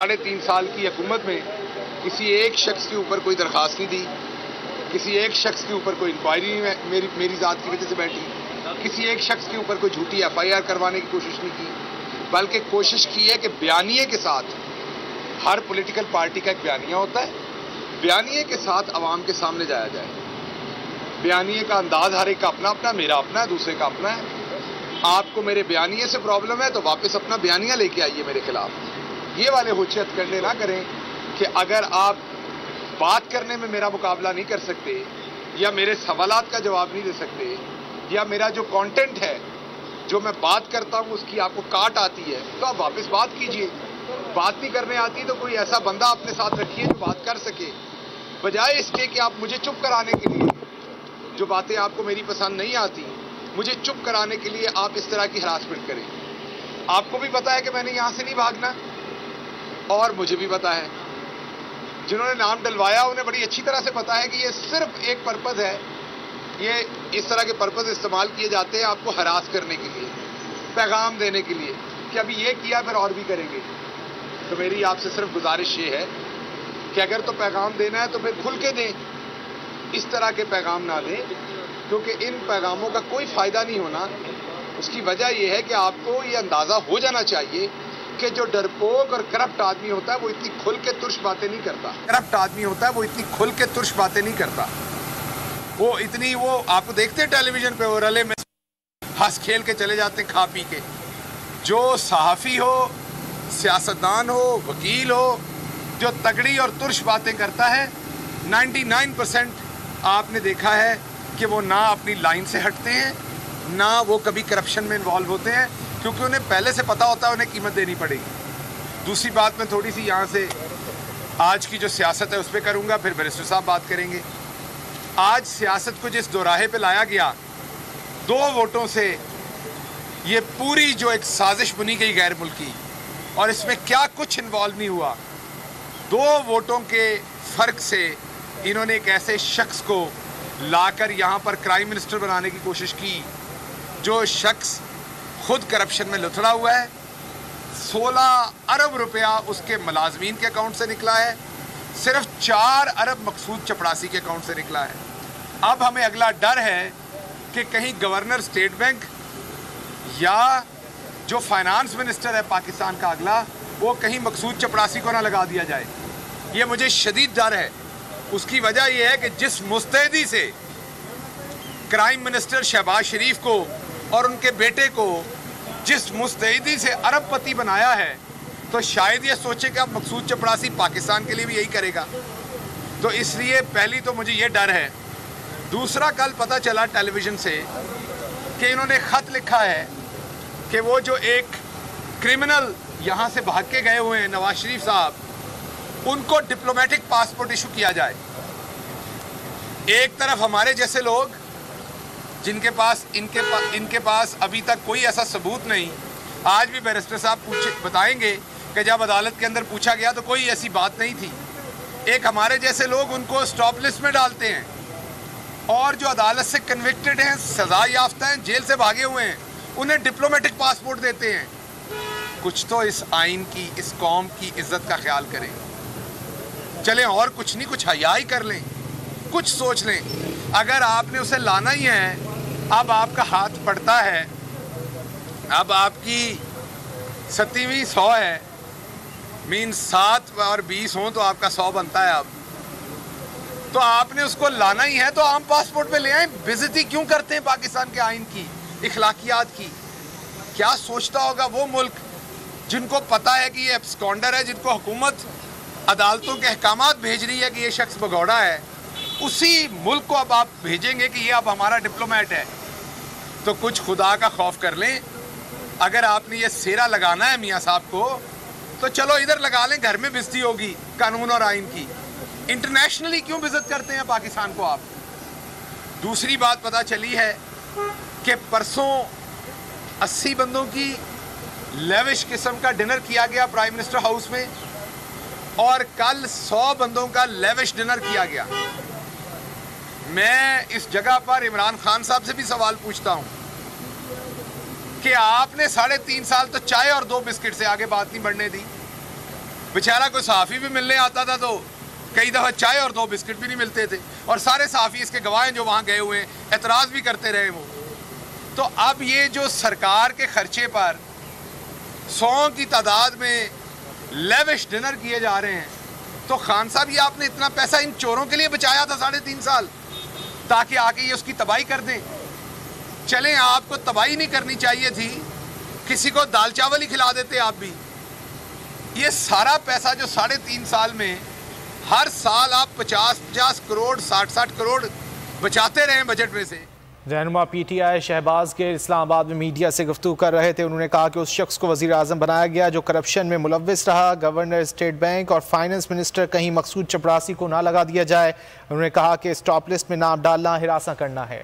3.5 साल की हुकूमत में किसी एक शख्स के ऊपर कोई दरख्वास्त नहीं दी, किसी एक शख्स के ऊपर कोई इंक्वायरी मेरी ज़ात की वजह से बैठी, किसी एक शख्स के ऊपर कोई झूठी FIR करवाने की कोशिश नहीं की, बल्कि कोशिश की है कि बयानिए के साथ, हर पॉलिटिकल पार्टी का एक बयानिया होता है, बयानिए के साथ अवाम के सामने जाया जाए। बयानिए का अंदाज हर एक का अपना अपना, मेरा अपना है, दूसरे का अपना है। आपको मेरे बयानिए से प्रॉब्लम है तो वापस अपना बयानिया लेके आइए मेरे खिलाफ। ये वाले होशियत करने ना करें कि अगर आप बात करने में मेरा मुकाबला नहीं कर सकते या मेरे सवालात का जवाब नहीं दे सकते या मेरा जो कंटेंट है, जो मैं बात करता हूं उसकी आपको काट आती है, तो आप वापस बात कीजिए। बात नहीं करने आती तो कोई ऐसा बंदा अपने साथ रखिए जो बात कर सके, बजाय इसके कि आप मुझे चुप कराने के लिए, जो बातें आपको मेरी पसंद नहीं आती, मुझे चुप कराने के लिए आप इस तरह की हरासमेंट करें। आपको भी पता है कि मैंने यहां से नहीं भागना और मुझे भी पता है, जिन्होंने नाम डलवाया उन्हें बड़ी अच्छी तरह से पता है कि ये सिर्फ एक पर्पज़ है, ये इस तरह के पर्पज़ इस्तेमाल किए जाते हैं आपको हरास करने के लिए, पैगाम देने के लिए कि अभी ये किया फिर और भी करेंगे। तो मेरी आपसे सिर्फ गुजारिश ये है कि अगर तो पैगाम देना है तो फिर खुल के दें, इस तरह के पैगाम ना दें, क्योंकि इन पैगामों का कोई फ़ायदा नहीं होना। उसकी वजह यह है कि आपको ये अंदाज़ा हो जाना चाहिए कि जो डरपोक और करप्ट आदमी होता है वो इतनी खुल के तुर्श बातें नहीं करता। करप्ट आदमी होता है वो इतनी खुल के तुर्श बातें नहीं करता। वो आपको देखते हैं टेलीविजन पे, वो रले में हंस खेल के चले जाते हैं खा पी के। जो सहाफ़ी हो, सियासतदान हो, वकील हो, जो तगड़ी और तुर्श बातें करता है, 99% आपने देखा है कि वो ना अपनी लाइन से हटते हैं, ना वो कभी करप्शन में इन्वॉल्व होते हैं, क्योंकि उन्हें पहले से पता होता है उन्हें कीमत देनी पड़ेगी। दूसरी बात मैं थोड़ी सी यहाँ से आज की जो सियासत है उस पर करूँगा, फिर बैरिस्टर साहब बात करेंगे। आज सियासत को जिस दोराहे पे लाया गया 2 वोटों से, ये पूरी जो एक साजिश बुनी गई गैर मुल्की, और इसमें क्या कुछ इन्वॉल्व नहीं हुआ। 2 वोटों के फ़र्क से इन्होंने एक ऐसे शख्स को लाकर यहाँ पर क्राइम मिनिस्टर बनाने की कोशिश की, जो शख्स खुद करप्शन में लुथड़ा हुआ है। 16 अरब रुपया उसके मुलाजमीन के अकाउंट से निकला है, सिर्फ 4 अरब मकसूद चपड़ासी के अकाउंट से निकला है। अब हमें अगला डर है कि कहीं गवर्नर स्टेट बैंक या जो फाइनेंस मिनिस्टर है पाकिस्तान का अगला, वो कहीं मकसूद चपड़ासी को ना लगा दिया जाए। ये मुझे शदीद डर है। उसकी वजह यह है कि जिस मुस्तैदी से क्राइम मिनिस्टर शहबाज शरीफ को और उनके बेटे को जिस मुस्तैदी से अरबपति बनाया है, तो शायद ये सोचे कि अब मकसूद चपड़ासी पाकिस्तान के लिए भी यही करेगा। तो इसलिए पहली तो मुझे ये डर है। दूसरा, कल पता चला टेलीविज़न से कि इन्होंने ख़त लिखा है कि वो जो एक क्रिमिनल यहाँ से भाग के गए हुए हैं नवाज शरीफ साहब, उनको डिप्लोमेटिक पासपोर्ट इशू किया जाए। एक तरफ हमारे जैसे लोग जिनके पास इनके पास अभी तक कोई ऐसा सबूत नहीं, आज भी बैरिस्टर साहब बताएंगे कि जब अदालत के अंदर पूछा गया तो कोई ऐसी बात नहीं थी। एक हमारे जैसे लोग उनको स्टॉप लिस्ट में डालते हैं, और जो अदालत से कन्विक्टेड हैं, सज़ा याफ्ता हैं, जेल से भागे हुए हैं, उन्हें डिप्लोमेटिक पासपोर्ट देते हैं। कुछ तो इस आइन की, इस कौम की इज्जत का ख्याल करें। चलें और कुछ नहीं, कुछ हया ही कर लें, कुछ सोच लें। अगर आपने उसे लाना ही है, अब आपका हाथ पड़ता है, अब आपकी 7वीं 100 है, मीन 7 और 20 हो तो आपका 100 बनता है। अब तो आपने उसको लाना ही है तो आम पासपोर्ट पे ले आए। बेइज्जती क्यों करते हैं पाकिस्तान के आइन की, इखलाकियात की? क्या सोचता होगा वो मुल्क जिनको पता है कि ये एब्सकॉन्डर है, जिनको हुकूमत अदालतों के अहकामात भेज रही है कि ये शख्स भगौड़ा है, उसी मुल्क को अब आप भेजेंगे कि ये अब हमारा डिप्लोमेट है? तो कुछ खुदा का खौफ कर लें। अगर आपने ये सेरा लगाना है मियाँ साहब को, तो चलो इधर लगा लें, घर में बेइज्जती होगी कानून और आइन की। इंटरनेशनली क्यों बेइज्जत करते हैं पाकिस्तान को आप? दूसरी बात पता चली है कि परसों 80 बंदों की लेविश किस्म का डिनर किया गया प्राइम मिनिस्टर हाउस में, और कल 100 बंदों का लेविश डिनर किया गया। मैं इस जगह पर इमरान खान साहब से भी सवाल पूछता हूं कि आपने 3.5 साल तो चाय और 2 बिस्किट से आगे बात नहीं बढ़ने दी। बेचारा कोई सहाफ़ी भी मिलने आता था तो कई दफ़ा चाय और 2 बिस्किट भी नहीं मिलते थे, और सारे सहाफ़ी इसके गवाह हैं जो वहाँ गए हुए हैं, एतराज़ भी करते रहे वो। तो अब ये जो सरकार के खर्चे पर 100 की तादाद में लेविश डिनर किए जा रहे हैं, तो खान साहब ये आपने इतना पैसा इन चोरों के लिए बचाया था 3.5 साल, ताकि आके ये उसकी तबाही कर दें। चलें, आपको तबाही नहीं करनी चाहिए थी, किसी को दाल चावल ही खिला देते आप भी। ये सारा पैसा जो 3.5 साल में हर साल आप 50-50 करोड़ 60-60 करोड़ बचाते रहे बजट में से। रहनुमा PTI शहबाज गिल इस्लामाबाद में मीडिया से गुफ्तगू कर रहे थे। उन्होंने कहा कि उस शख्स को वज़ीर आज़म बनाया गया जो करप्शन में मुलव्विस रहा। गवर्नर, स्टेट बैंक और फाइनेंस मिनिस्टर कहीं मकसूद चपरासी को ना लगा दिया जाए। उन्होंने कहा कि स्टॉप लिस्ट में नाम डालना हिरासा करना है।